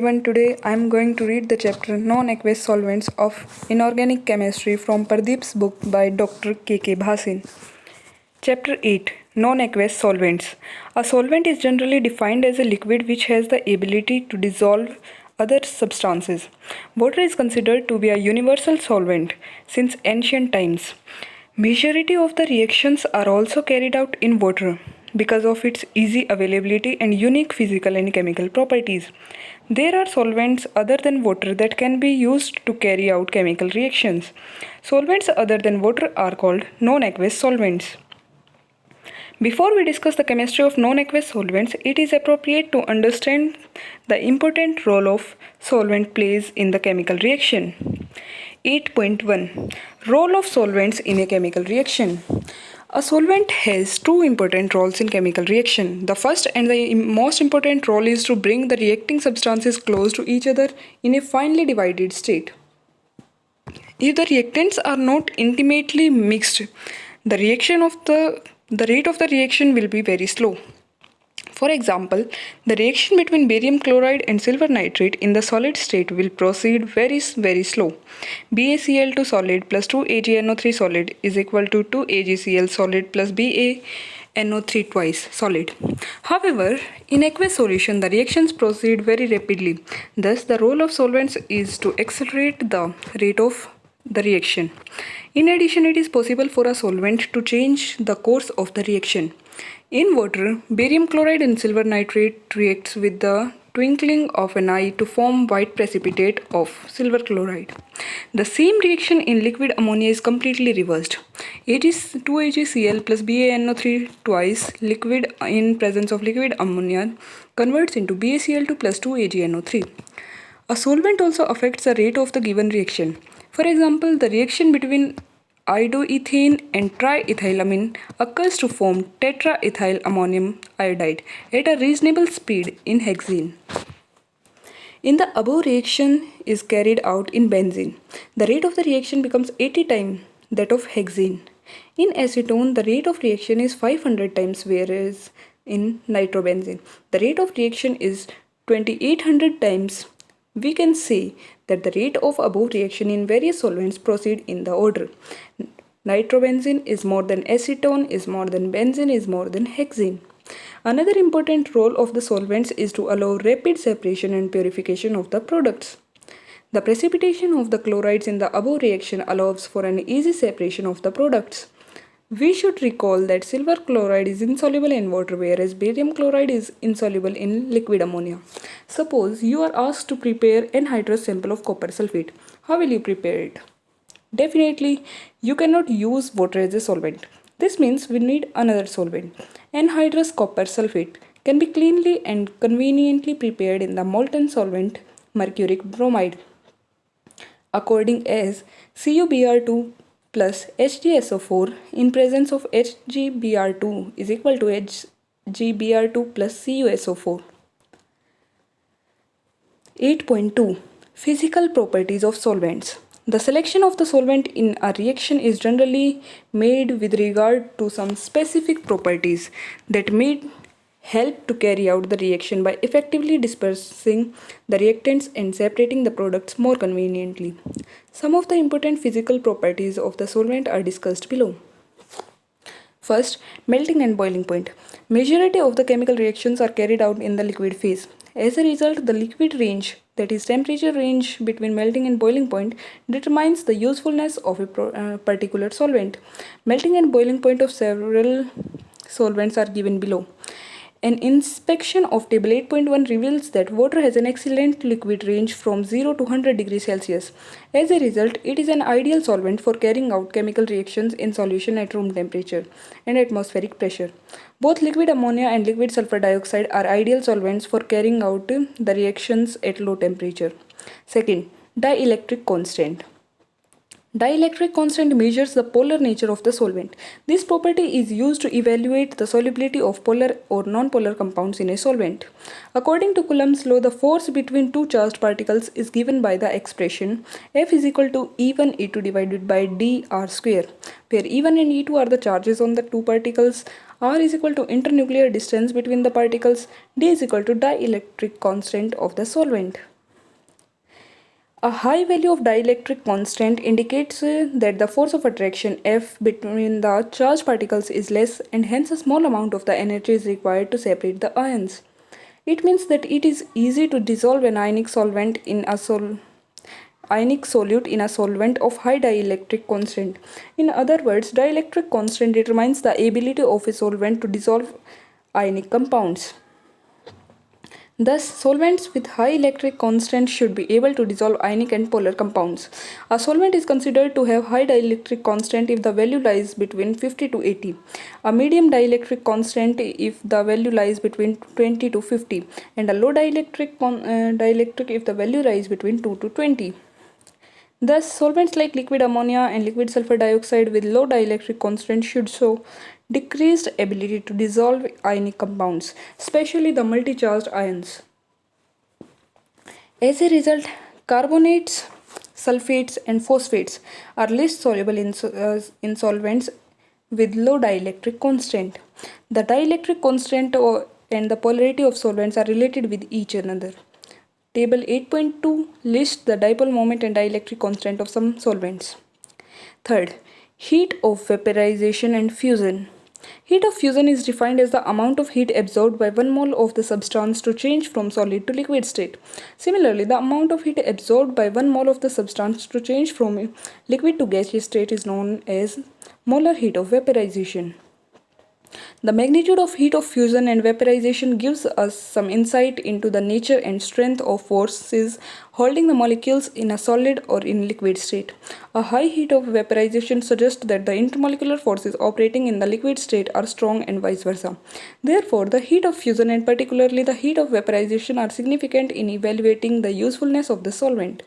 Everyone, today I am going to read the chapter Non-Aqueous Solvents of Inorganic Chemistry from Pardeep's book by Dr. K.K. Bhasin. Chapter 8 Non-Aqueous Solvents. A solvent is generally defined as a liquid which has the ability to dissolve other substances. Water is considered to be a universal solvent since ancient times. Majority of the reactions are also carried out in water because of its easy availability and unique physical and chemical properties. There are solvents other than water that can be used to carry out chemical reactions. Solvents other than water are called non-aqueous solvents. Before we discuss the chemistry of non-aqueous solvents, it is appropriate to understand the important role of solvent plays in the chemical reaction. 8.1 Role of solvents in a chemical reaction. A solvent has two important roles in chemical reaction. The first and the most important role is to bring the reacting substances close to each other in a finely divided state. If the reactants are not intimately mixed, the rate of the reaction will be very slow. For example, the reaction between barium chloride and silver nitrate in the solid state will proceed very slow. BaCl2 solid plus 2AgNO3 solid is equal to 2AgCl solid plus BaNO3 twice solid. However, in aqueous solution, the reactions proceed very rapidly. Thus, the role of solvents is to accelerate the rate of the reaction. In addition, it is possible for a solvent to change the course of the reaction. In water, barium chloride and silver nitrate reacts with the twinkling of an eye to form white precipitate of silver chloride. The same reaction in liquid ammonia is completely reversed. 2AgCl plus BaNO3 twice liquid in presence of liquid ammonia converts into BaCl2 plus 2AgNO3. A solvent also affects the rate of the given reaction. For example, the reaction between iodoethane and triethylamine occurs to form tetraethyl ammonium iodide at a reasonable speed in hexene. In the above reaction is carried out in benzene. The rate of the reaction becomes 80 times that of hexene. In acetone, the rate of reaction is 500 times, whereas in nitrobenzene, the rate of reaction is 2800 times. We can say that the rate of above reaction in various solvents proceed in the order. Nitrobenzene is more than acetone, is more than benzene, is more than hexene. Another important role of the solvents is to allow rapid separation and purification of the products. The precipitation of the chlorides in the above reaction allows for an easy separation of the products. We should recall that silver chloride is insoluble in water, whereas barium chloride is insoluble in liquid ammonia. Suppose you are asked to prepare anhydrous sample of copper sulfate. How will you prepare it? Definitely, you cannot use water as a solvent. This means we need another solvent. Anhydrous copper sulfate can be cleanly and conveniently prepared in the molten solvent mercuric bromide. According as CuBr2 plus HgSO4 in presence of HgBr2 is equal to HgBr2 plus CuSO4. 8.2 Physical properties of solvents. The selection of the solvent in a reaction is generally made with regard to some specific properties that may help to carry out the reaction by effectively dispersing the reactants and separating the products more conveniently. Some of the important physical properties of the solvent are discussed below. First, melting and boiling point. Majority of the chemical reactions are carried out in the liquid phase. As a result, the liquid range, that is temperature range between melting and boiling point, determines the usefulness of a particular solvent. Melting and boiling point of several solvents are given below. An inspection of table 8.1 reveals that water has an excellent liquid range from 0 to 100 degrees Celsius. As a result, it is an ideal solvent for carrying out chemical reactions in solution at room temperature and atmospheric pressure. Both liquid ammonia and liquid sulfur dioxide are ideal solvents for carrying out the reactions at low temperature. Second, dielectric constant. Dielectric constant measures the polar nature of the solvent. This property is used to evaluate the solubility of polar or non-polar compounds in a solvent. According to Coulomb's law, the force between two charged particles is given by the expression F is equal to E1 E2 divided by dr square, where E1 and E2 are the charges on the two particles, R is equal to internuclear distance between the particles, D is equal to dielectric constant of the solvent. A high value of dielectric constant indicates that the force of attraction F between the charged particles is less and hence a small amount of the energy is required to separate the ions. It means that it is easy to dissolve an ionic solvent in a ionic solute in a solvent of high dielectric constant. In other words, dielectric constant determines the ability of a solvent to dissolve ionic compounds. Thus, solvents with high electric constant should be able to dissolve ionic and polar compounds. A solvent is considered to have high dielectric constant if the value lies between 50 to 80, a medium dielectric constant if the value lies between 20 to 50, and a low dielectric if the value lies between 2 to 20. Thus, solvents like liquid ammonia and liquid sulfur dioxide with low dielectric constant should show decreased ability to dissolve ionic compounds, especially the multi-charged ions. As a result, carbonates, sulfates, and phosphates are less soluble in solvents with low dielectric constant. The dielectric constant and the polarity of solvents are related with each another. Table 8.2 lists the dipole moment and dielectric constant of some solvents. Third, heat of vaporization and fusion. Heat of fusion is defined as the amount of heat absorbed by 1 mole of the substance to change from solid to liquid state. Similarly, the amount of heat absorbed by 1 mole of the substance to change from liquid to gaseous state is known as molar heat of vaporization. The magnitude of heat of fusion and vaporization gives us some insight into the nature and strength of forces holding the molecules in a solid or in liquid state. A high heat of vaporization suggests that the intermolecular forces operating in the liquid state are strong and vice versa. Therefore, the heat of fusion and particularly the heat of vaporization are significant in evaluating the usefulness of the solvent.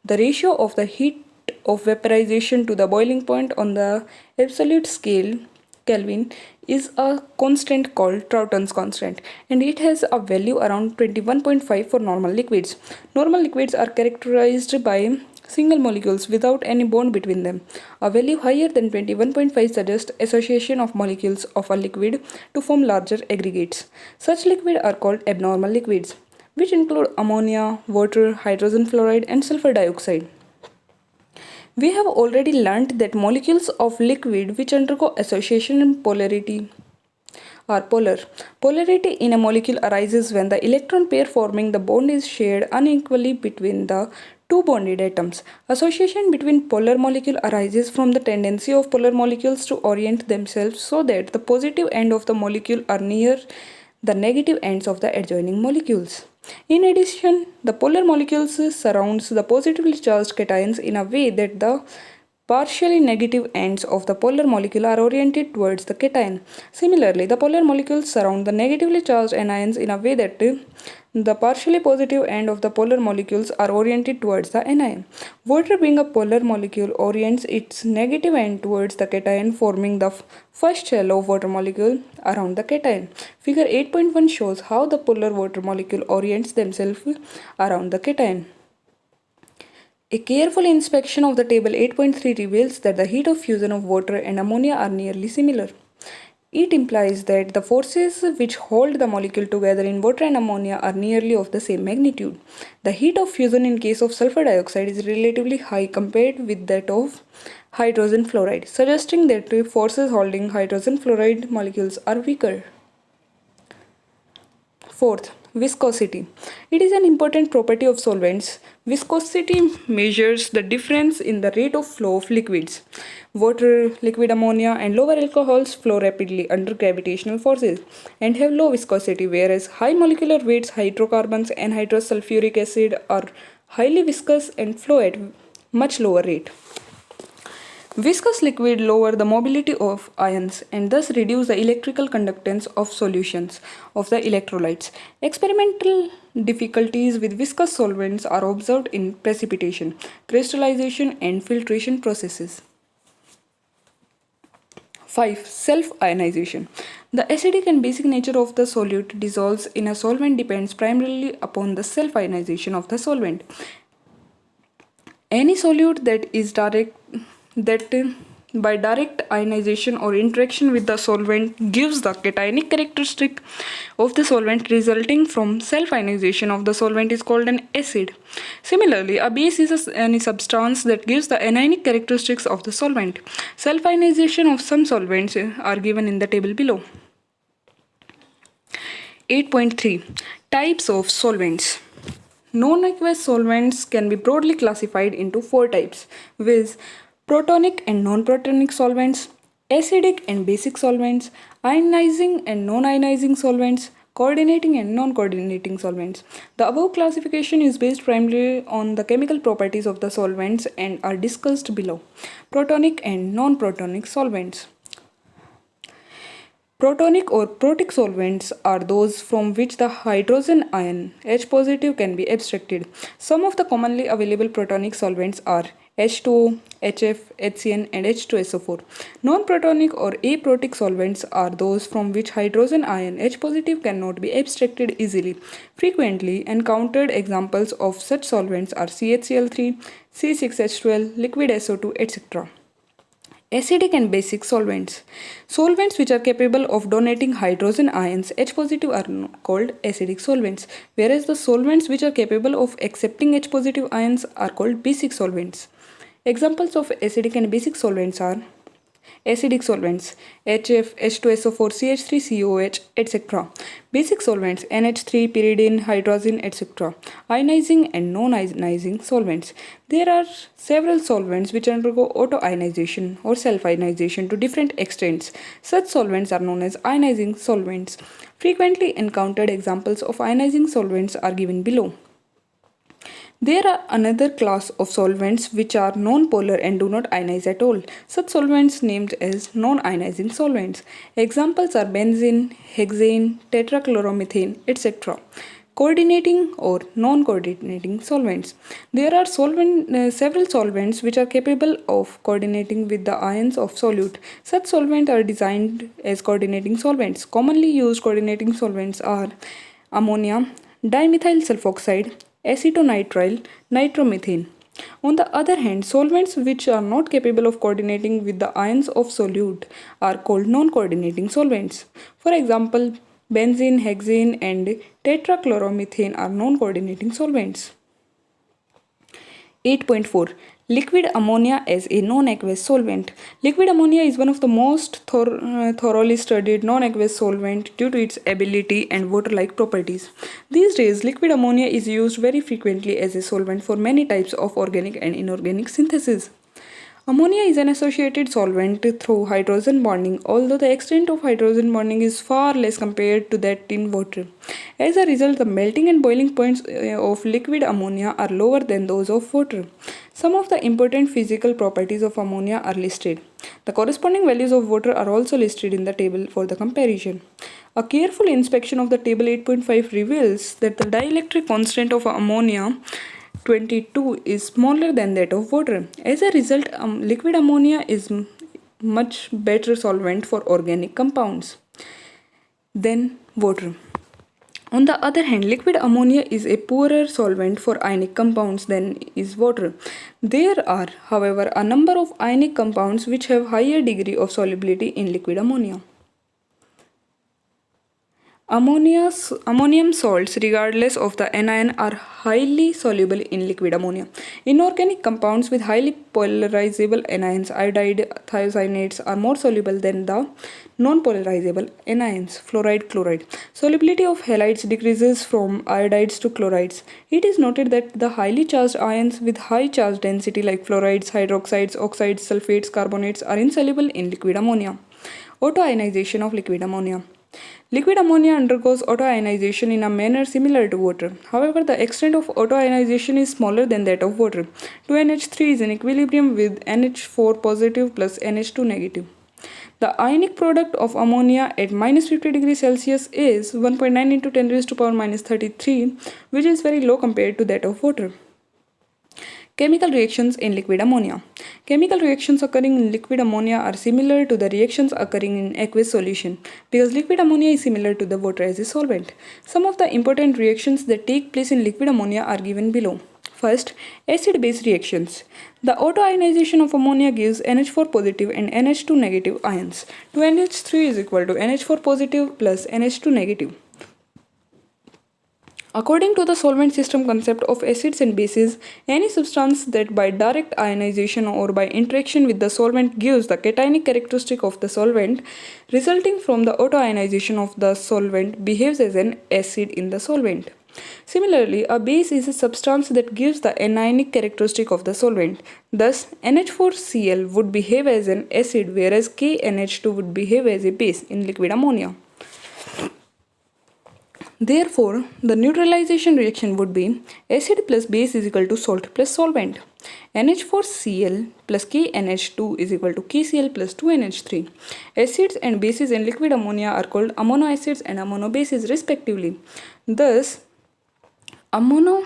The ratio of the heat of vaporization to the boiling point on the absolute scale Kelvin is a constant called Troughton's constant, and it has a value around 21.5 for normal liquids. Normal liquids are characterized by single molecules without any bond between them. A value higher than 21.5 suggests association of molecules of a liquid to form larger aggregates. Such liquids are called abnormal liquids, which include ammonia, water, hydrogen fluoride, and sulfur dioxide. We have already learnt that molecules of liquid which undergo association and polarity are polar. Polarity in a molecule arises when the electron pair forming the bond is shared unequally between the two bonded atoms. Association between polar molecule arises from the tendency of polar molecules to orient themselves so that the positive end of the molecule are near the negative ends of the adjoining molecules. In addition, the polar molecules surrounds the positively charged cations in a way that the partially negative ends of the polar molecule are oriented towards the cation. Similarly, the polar molecules surround the negatively charged anions in a way that the partially positive end of the polar molecules are oriented towards the anion. Water, being a polar molecule, orients its negative end towards the cation, forming the first shell of water molecule around the cation. Figure 8.1 shows how the polar water molecule orients themselves around the cation. A careful inspection of the table 8.3 reveals that the heat of fusion of water and ammonia are nearly similar. It implies that the forces which hold the molecule together in water and ammonia are nearly of the same magnitude. The heat of fusion in case of sulfur dioxide is relatively high compared with that of hydrogen fluoride, suggesting that forces holding hydrogen fluoride molecules are weaker. Fourth, viscosity. It is an important property of solvents. Viscosity measures the difference in the rate of flow of liquids. Water, liquid ammonia, and lower alcohols flow rapidly under gravitational forces and have low viscosity, whereas high molecular weights, hydrocarbons, and hydrosulfuric acid are highly viscous and flow at much lower rate. Viscous liquid lower the mobility of ions and thus reduce the electrical conductance of solutions of the electrolytes. Experimental difficulties with viscous solvents are observed in precipitation, crystallization and filtration processes. 5. Self-ionization. The acidic and basic nature of the solute dissolves in a solvent depends primarily upon the self-ionization of the solvent. Any solute that by direct ionization or interaction with the solvent gives the cationic characteristic of the solvent resulting from self-ionization of the solvent is called an acid. Similarly, a base is any substance that gives the anionic characteristics of the solvent. Self-ionization of some solvents are given in the table below. 8.3 Types of solvents. Non-aqueous solvents can be broadly classified into four types, viz. Protonic and non-protonic solvents, acidic and basic solvents, ionizing and non-ionizing solvents, coordinating and non-coordinating solvents. The above classification is based primarily on the chemical properties of the solvents and are discussed below. Protonic and non-protonic solvents. Protonic or protic solvents are those from which the hydrogen ion H positive can be abstracted. Some of the commonly available protonic solvents are H2O, HF, HCN, and H2SO4. Non-protonic or aprotic solvents are those from which hydrogen ion H positive cannot be abstracted easily. Frequently encountered examples of such solvents are CHCl3, C6H12, liquid SO2, etc. Acidic and basic solvents. Solvents which are capable of donating hydrogen ions H positive are called acidic solvents, whereas the solvents which are capable of accepting H positive ions are called basic solvents. Examples of acidic and basic solvents are acidic solvents HF, H2SO4, CH3, COH, etc. Basic solvents NH3, pyridine, hydrazine, etc. Ionizing and non-ionizing solvents. There are several solvents which undergo auto-ionization or self-ionization to different extents. Such solvents are known as ionizing solvents. Frequently encountered examples of ionizing solvents are given below. There are another class of solvents which are non-polar and do not ionize at all. Such solvents named as non-ionizing solvents. Examples are benzene, hexane, tetrachloromethane, etc. Coordinating or non-coordinating solvents. There are several solvents which are capable of coordinating with the ions of solute. Such solvents are designed as coordinating solvents. Commonly used coordinating solvents are ammonia, dimethyl sulfoxide, acetonitrile, nitromethane. On the other hand, solvents which are not capable of coordinating with the ions of solute are called non-coordinating solvents. For example, benzene, hexane, and tetrachloromethane are non-coordinating solvents. 8.4 Liquid ammonia as a non-aqueous solvent. Liquid ammonia is one of the most thoroughly studied non-aqueous solvent due to its ability and water-like properties. These days, liquid ammonia is used very frequently as a solvent for many types of organic and inorganic synthesis. Ammonia is an associated solvent through hydrogen bonding, although the extent of hydrogen bonding is far less compared to that in water. As a result, the melting and boiling points of liquid ammonia are lower than those of water. Some of the important physical properties of ammonia are listed. The corresponding values of water are also listed in the table for the comparison. A careful inspection of the table 8.5 reveals that the dielectric constant of ammonia 22 is smaller than that of water. As a result, liquid ammonia is much better solvent for organic compounds than water. On the other hand, liquid ammonia is a poorer solvent for ionic compounds than is water. There are, however, a number of ionic compounds which have higher degree of solubility in liquid ammonia. Ammonium salts, regardless of the anion, are highly soluble in liquid ammonia. Inorganic compounds with highly polarizable anions, iodide, thiocyanates, are more soluble than the non-polarizable anions, fluoride, chloride. Solubility of halides decreases from iodides to chlorides. It is noted that the highly charged ions with high charge density like fluorides, hydroxides, oxides, sulfates, carbonates are insoluble in liquid ammonia. Autoionization of liquid ammonia. Liquid ammonia undergoes autoionization in a manner similar to water. However, the extent of autoionization is smaller than that of water. 2NH3 is in equilibrium with NH4 positive plus NH2 negative. The ionic product of ammonia at minus 50 degrees Celsius is 1.9 into 10 raised to power minus 33, which is very low compared to that of water. Chemical reactions in liquid ammonia. Chemical reactions occurring in liquid ammonia are similar to the reactions occurring in aqueous solution because liquid ammonia is similar to the water as a solvent. Some of the important reactions that take place in liquid ammonia are given below. First, acid-base reactions. The autoionization of ammonia gives NH4 positive and NH2 negative ions. 2NH3 is equal to NH4 positive plus NH2 negative. According to the solvent system concept of acids and bases, any substance that by direct ionization or by interaction with the solvent gives the cationic characteristic of the solvent, resulting from the autoionization of the solvent behaves as an acid in the solvent. Similarly, a base is a substance that gives the anionic characteristic of the solvent. Thus, NH4Cl would behave as an acid whereas KNH2 would behave as a base in liquid ammonia. Therefore, the neutralization reaction would be acid plus base is equal to salt plus solvent. NH4Cl plus KNH2 is equal to KCl plus 2NH3. Acids and bases in liquid ammonia are called amino acids and amino bases respectively. Thus, amino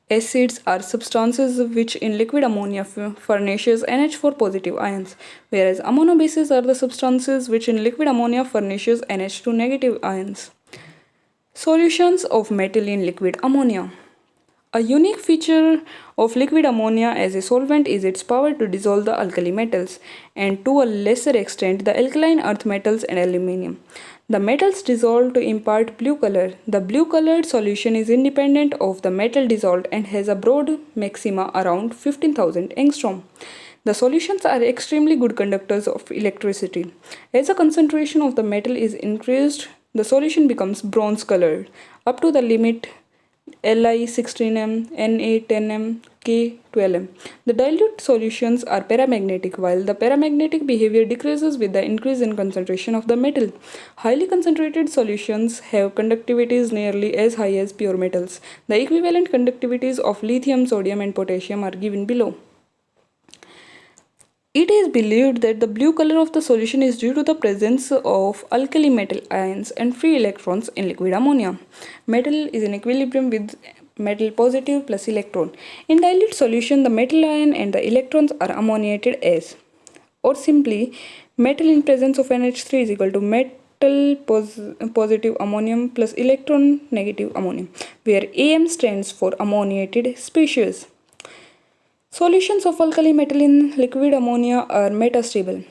acids are substances which in liquid ammonia furnishes NH4 positive ions, whereas amino bases are the substances which in liquid ammonia furnishes NH2 negative ions. Solutions of metal in liquid ammonia. A unique feature of liquid ammonia as a solvent is its power to dissolve the alkali metals and to a lesser extent the alkaline earth metals and aluminium. The metals dissolve to impart blue color. The blue colored solution is independent of the metal dissolved and has a broad maxima around 15,000 angstrom. The solutions are extremely good conductors of electricity. As the concentration of the metal is increased, the solution becomes bronze colored up to the limit Li 16m, Na 10m, K 12m. The dilute solutions are paramagnetic while the paramagnetic behavior decreases with the increase in concentration of the metal. Highly concentrated solutions have conductivities nearly as high as pure metals. The equivalent conductivities of lithium, sodium and potassium are given below. It is believed that the blue color of the solution is due to the presence of alkali metal ions and free electrons in liquid ammonia. Metal is in equilibrium with metal positive plus electron. In dilute solution, the metal ion and the electrons are ammoniated as, or simply, metal in presence of NH3 is equal to metal positive ammonium plus electron negative ammonium, where Am stands for ammoniated species. Solutions of alkali metal in liquid ammonia are metastable.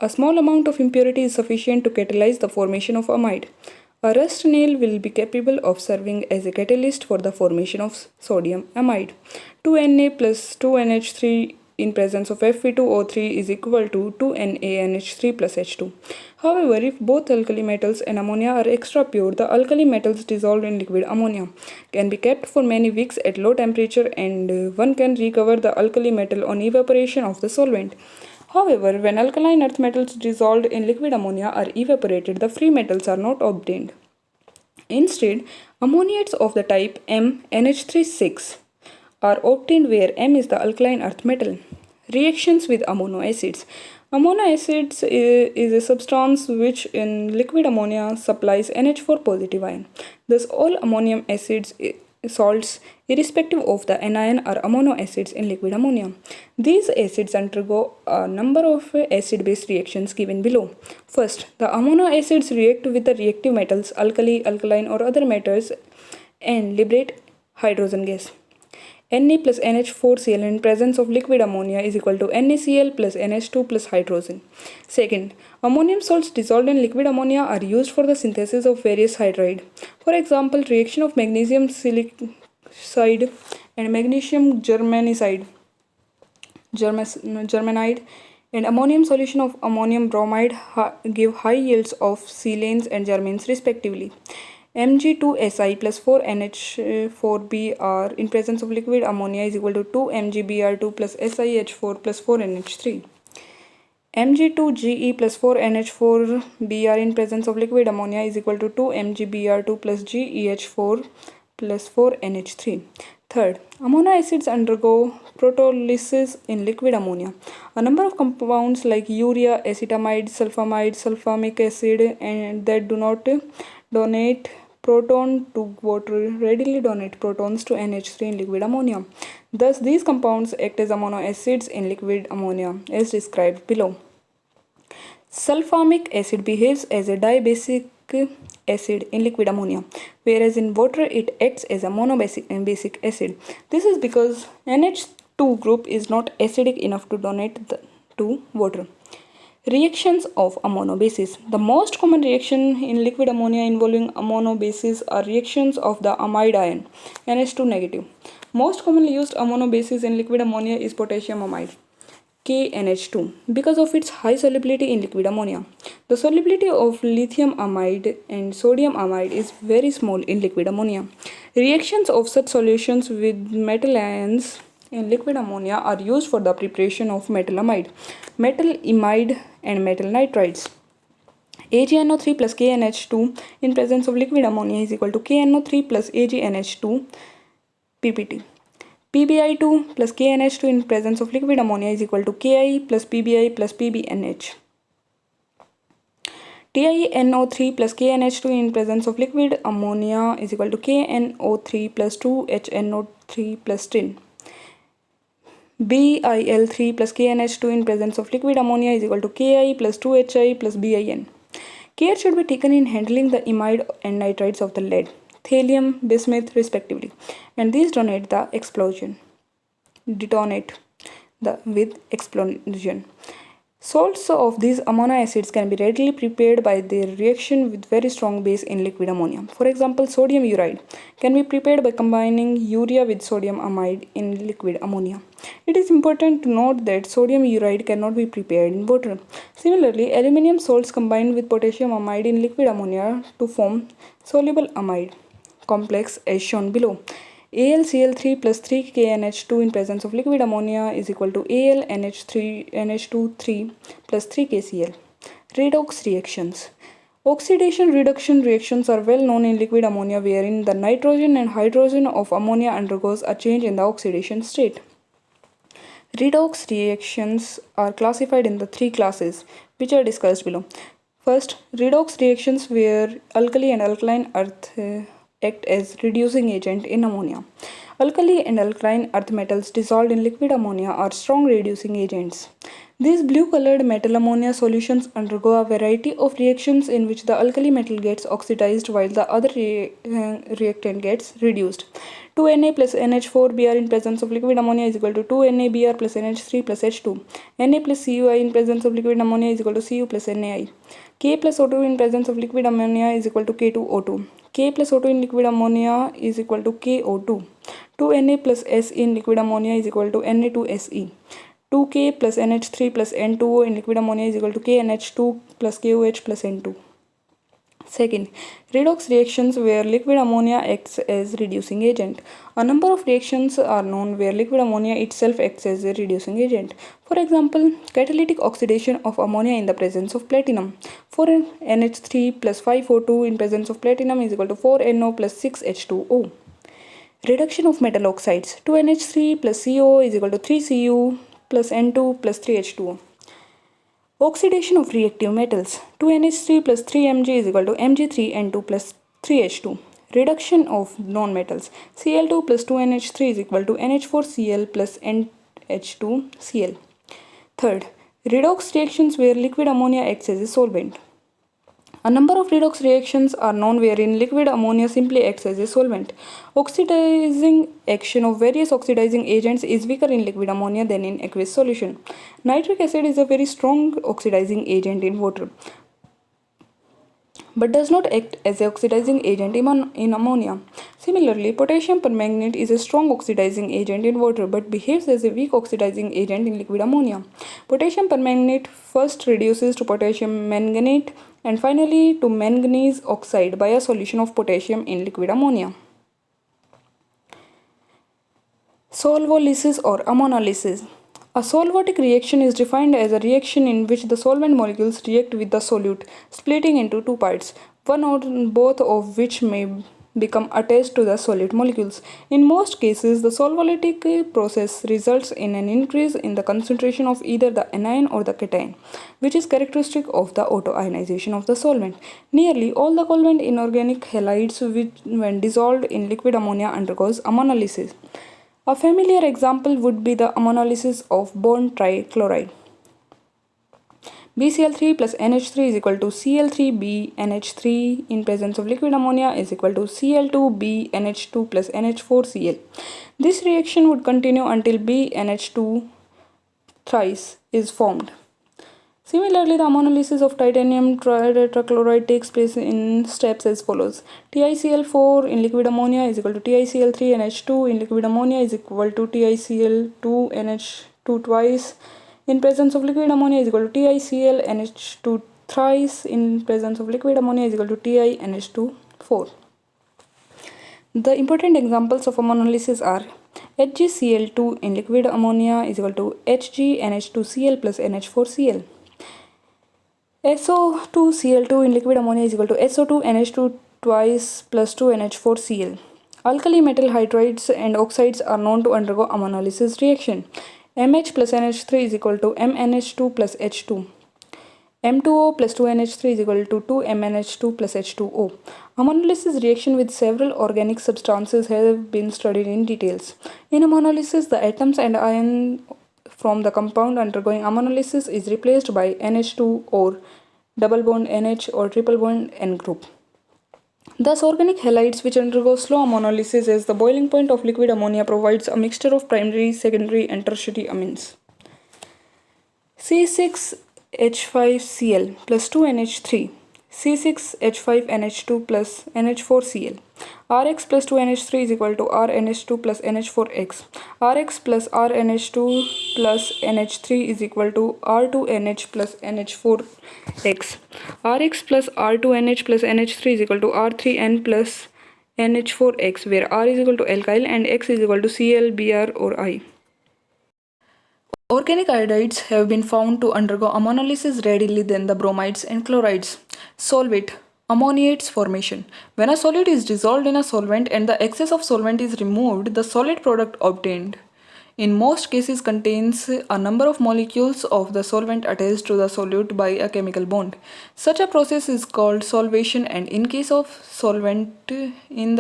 A small amount of impurity is sufficient to catalyze the formation of amide. A rust nail will be capable of serving as a catalyst for the formation of sodium amide. 2Na plus 2NH3 in presence of Fe2O3 is equal to 2NaNH3 plus H2. However, if both alkali metals and ammonia are extra pure, the alkali metals dissolved in liquid ammonia can be kept for many weeks at low temperature and one can recover the alkali metal on evaporation of the solvent. However, when alkaline earth metals dissolved in liquid ammonia are evaporated, the free metals are not obtained. Instead, ammoniates of the type MNH36 are obtained where M is the alkaline earth metal. Reactions with amino acids. Amino acids is a substance which in liquid ammonia supplies NH4 positive ion. Thus all ammonium acids salts irrespective of the anion are amino acids in liquid ammonia. These acids undergo a number of acid-base reactions given below. First, the amino acids react with the reactive metals alkali, alkaline or other metals and liberate hydrogen gas. Na plus NH4Cl in presence of liquid ammonia is equal to NaCl plus NH2 plus hydrogen. Second, ammonium salts dissolved in liquid ammonia are used for the synthesis of various hydride. For example, reaction of magnesium silicide and magnesium germanide and ammonium solution of ammonium bromide give high yields of silanes and germanes respectively. Mg2Si plus 4NH4Br in presence of liquid ammonia is equal to 2 MgBr2 plus SiH4 plus 4NH3. Mg2Ge plus 4NH4Br in presence of liquid ammonia is equal to 2 Mgbr2 plus GeH4 plus 4NH3. Third, amino acids undergo proteolysis in liquid ammonia. A number of compounds like urea, acetamide, sulfamide, sulfamic acid, and that do not donate proton to water readily donate protons to NH3 in liquid ammonia. Thus, these compounds act as amino acids in liquid ammonia as described below. Sulfamic acid behaves as a dibasic acid in liquid ammonia, whereas in water it acts as a monobasic acid. This is because NH2 group is not acidic enough to donate to water. Reactions of ammono bases. The most common reaction in liquid ammonia involving ammono bases are reactions of the amide ion, NH2 negative. Most commonly used ammono bases in liquid ammonia is potassium amide, KNH2, because of its high solubility in liquid ammonia. The solubility of lithium amide and sodium amide is very small in liquid ammonia. Reactions of such solutions with metal ions in liquid ammonia are used for the preparation of metal amide, metal imide, and metal nitrides. AgNO3 plus KNH2 in presence of liquid ammonia is equal to KNO3 plus AgNH2 PPT. PbI2 plus KNH2 in presence of liquid ammonia is equal to Ki plus PbI plus PbNH. TiNO3 plus KNH2 in presence of liquid ammonia is equal to KNO3 plus 2HNO3 plus tin. BiL3 plus KNH2 in presence of liquid ammonia is equal to Ki plus 2Hi plus BiN. Care should be taken in handling the imide and nitrides of the lead, thallium, bismuth respectively, and these detonate with explosion. Salts of these amino acids can be readily prepared by their reaction with very strong base in liquid ammonia. For example, sodium uride can be prepared by combining urea with sodium amide in liquid ammonia. It is important to note that sodium uride cannot be prepared in water. Similarly, aluminum salts combine with potassium amide in liquid ammonia to form soluble amide complex as shown below. AlCl3 plus 3KNH2 in presence of liquid ammonia is equal to AlNH2 plus 3KCl. Redox reactions. Oxidation reduction reactions are well known in liquid ammonia wherein the nitrogen and hydrogen of ammonia undergoes a change in the oxidation state. Redox reactions are classified in the three classes which are discussed below. First, redox reactions where alkali and alkaline earth act as reducing agent in ammonia. Alkali and alkaline earth metals dissolved in liquid ammonia are strong reducing agents. These blue-colored metal ammonia solutions undergo a variety of reactions in which the alkali metal gets oxidized while the other reactant gets reduced. 2Na plus NH4Br in presence of liquid ammonia is equal to 2NaBr plus NH3 plus H2. Na plus Cui in presence of liquid ammonia is equal to Cu plus Nai. K plus O2 in presence of liquid ammonia is equal to K2O2. K plus O2 in liquid ammonia is equal to KO2. 2Na plus S in liquid ammonia is equal to Na2Se. 2K plus NH3 plus N2O in liquid ammonia is equal to KNH2 plus KOH plus N2. Second, redox reactions where liquid ammonia acts as reducing agent. A number of reactions are known where liquid ammonia itself acts as a reducing agent. For example, catalytic oxidation of ammonia in the presence of platinum. 4NH3 plus 5O2 in presence of platinum is equal to 4NO plus 6H2O. Reduction of metal oxides. 2NH3 plus CO is equal to 3Cu plus N2 plus 3H2O. Oxidation of reactive metals. 2NH3 plus 3Mg is equal to Mg3N2 plus 3H2. Reduction of non-metals. Cl2 plus 2NH3 is equal to NH4Cl plus NH2Cl. Third, redox reactions where liquid ammonia acts as a solvent. A number of redox reactions are known wherein liquid ammonia simply acts as a solvent. Oxidizing action of various oxidizing agents is weaker in liquid ammonia than in aqueous solution. Nitric acid is a very strong oxidizing agent in water, but does not act as an oxidizing agent in ammonia. Similarly, potassium permanganate is a strong oxidizing agent in water but behaves as a weak oxidizing agent in liquid ammonia. Potassium permanganate first reduces to potassium manganate and finally to manganese oxide by a solution of potassium in liquid ammonia. Solvolysis or ammonolysis. A solvotic reaction is defined as a reaction in which the solvent molecules react with the solute, splitting into two parts, one or both of which may become attached to the solute molecules. In most cases, the solvolytic process results in an increase in the concentration of either the anion or the cation, which is characteristic of the autoionization of the solvent. Nearly all the solvent inorganic halides which, when dissolved in liquid ammonia undergoes ammonolysis. A familiar example would be the ammonolysis of bone trichloride. BCl3 plus NH3 is equal to Cl3BNH3 in presence of liquid ammonia is equal to Cl2BNH2 plus NH4Cl. This reaction would continue until BNH2 thrice is formed. Similarly, the ammonolysis of titanium tetrachloride takes place in steps as follows. TiCl4 in liquid ammonia is equal to TiCl3NH2 in liquid ammonia is equal to TiCl2NH2 twice in presence of liquid ammonia is equal to TiClNH2 thrice in presence of liquid ammonia is equal to TiNH2 4. The important examples of ammonolysis are HgCl2 in liquid ammonia is equal to HgNH2Cl plus NH4Cl. SO2Cl2 in liquid ammonia is equal to SO2NH2 twice plus 2NH4Cl. Alkali metal hydrides and oxides are known to undergo ammonolysis reaction. MH plus NH3 is equal to MNH2 plus H2. M2O plus 2NH3 is equal to 2MNH2 plus H2O. Ammonolysis reaction with several organic substances have been studied in details. In ammonolysis, the atoms and ion from the compound undergoing ammonolysis is replaced by NH2 or double bond NH or triple bond N group. Thus, organic halides which undergo slow ammonolysis as the boiling point of liquid ammonia provides a mixture of primary, secondary and tertiary amines. C6H5Cl plus 2NH3, C6H5NH2 plus NH4Cl. Rx plus 2NH3 is equal to RNH2 plus NH4X. Rx plus RNH2 plus NH3 is equal to R2NH plus NH4X. Rx plus R2NH plus NH3 is equal to R3N plus NH4X, where R is equal to alkyl and X is equal to Cl, Br or I. Organic iodides have been found to undergo ammonolysis readily than the bromides and chlorides. Solvate ammoniates formation. When a solid is dissolved in a solvent and the excess of solvent is removed, the solid product obtained in most cases contains a number of molecules of the solvent attached to the solute by a chemical bond. Such a process is called solvation, and in the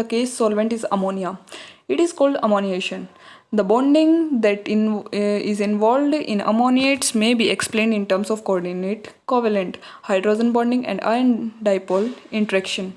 case solvent is ammonia, it is called ammoniation. The bonding that is involved in ammoniates may be explained in terms of coordinate, covalent, hydrogen bonding and ion dipole interaction.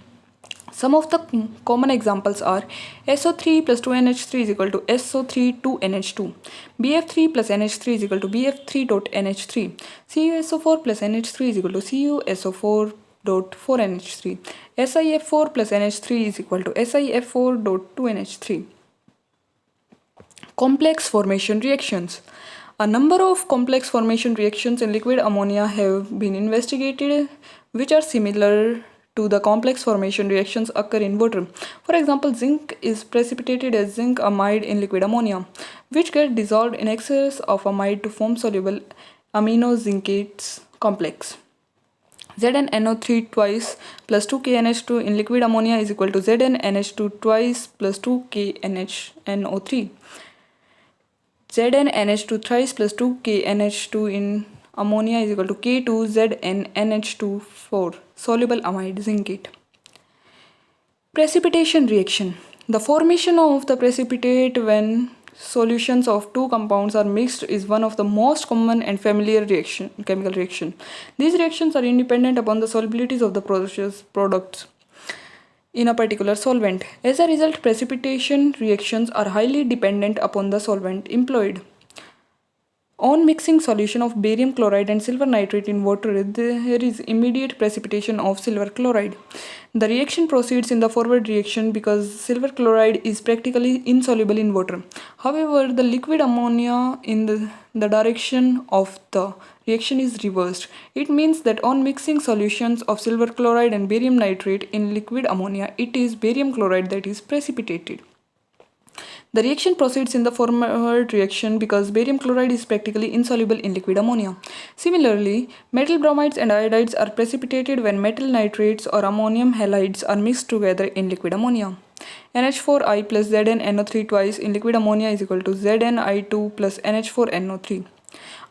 Some of the common examples are SO3 plus 2NH3 is equal to SO3 2NH2, BF3 plus NH3 is equal to BF3 dot NH3, CuSO4 plus NH3 is equal to CuSO4 dot 4NH3, SiF4 plus NH3 is equal to SiF4 dot 2NH3. Complex formation reactions. A number of complex formation reactions in liquid ammonia have been investigated which are similar to the complex formation reactions occur in water. For example, zinc is precipitated as zinc amide in liquid ammonia, which get dissolved in excess of amide to form soluble aminozincates complex. ZnNO3 twice plus 2KNH2 in liquid ammonia is equal to ZnNH2 twice plus 2KNHNO3. ZnNH2 thrice plus 2KNH2 in ammonia is equal to K2ZnNH2 soluble amide zincate. Precipitation reaction. The formation of the precipitate when solutions of two compounds are mixed is one of the most common and familiar chemical reaction. These reactions are independent upon the solubilities of the products in a particular solvent. As a result, precipitation reactions are highly dependent upon the solvent employed. On mixing solution of barium chloride and silver nitrate in water, there is immediate precipitation of silver chloride. The reaction proceeds in the forward reaction because silver chloride is practically insoluble in water. However, the liquid ammonia in the direction of the reaction is reversed. It means that on mixing solutions of silver chloride and barium nitrate in liquid ammonia, it is barium chloride that is precipitated. The reaction proceeds in the forward reaction because barium chloride is practically insoluble in liquid ammonia. Similarly, metal bromides and iodides are precipitated when metal nitrates or ammonium halides are mixed together in liquid ammonia. NH4I plus ZnNO3 twice in liquid ammonia is equal to ZnI2 plus NH4NO3.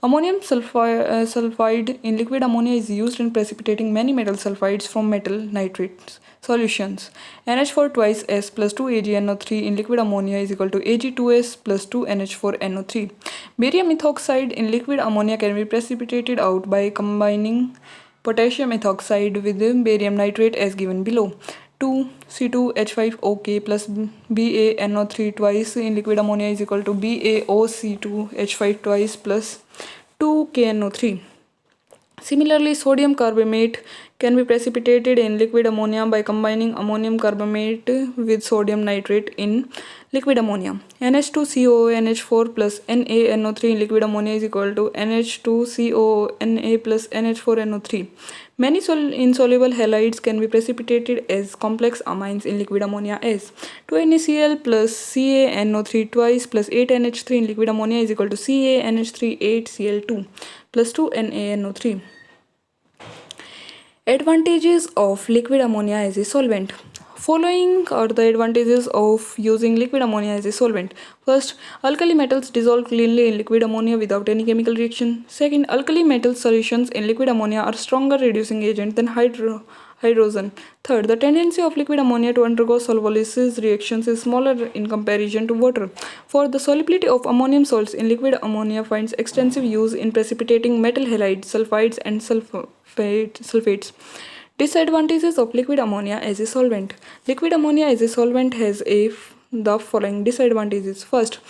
Ammonium sulfide in liquid ammonia is used in precipitating many metal sulfides from metal nitrates solutions. NH4 twice S plus 2 AgNO3 in liquid ammonia is equal to Ag2S plus 2 NH4NO3. Barium ethoxide in liquid ammonia can be precipitated out by combining potassium ethoxide with barium nitrate as given below. 2C2H5OK plus BaNO3 twice in liquid ammonia is equal to BaOC2H5 twice plus 2KNO3. Similarly, sodium carbamate can be precipitated in liquid ammonia by combining ammonium carbamate with sodium nitrate in liquid ammonia. NH2COONH4 plus NaNO3 in liquid ammonia is equal to NH2COONA plus NH4NO3. Many insoluble halides can be precipitated as complex amines in liquid ammonia as 2NaCl plus CaNO3 twice plus 8NH3 in liquid ammonia is equal to CaNH3 8Cl2 plus 2NaNO3. Advantages of liquid ammonia as a solvent. Following are the advantages of using liquid ammonia as a solvent. First, alkali metals dissolve cleanly in liquid ammonia without any chemical reaction. Second, alkali metal solutions in liquid ammonia are stronger reducing agent than hydrogen. Third, the tendency of liquid ammonia to undergo solvolysis reactions is smaller in comparison to water. Fourth, the solubility of ammonium salts in liquid ammonia finds extensive use in precipitating metal halides, sulfides, and sulfates. Disadvantages of liquid ammonia as a solvent. Liquid ammonia as a solvent has the following disadvantages. First,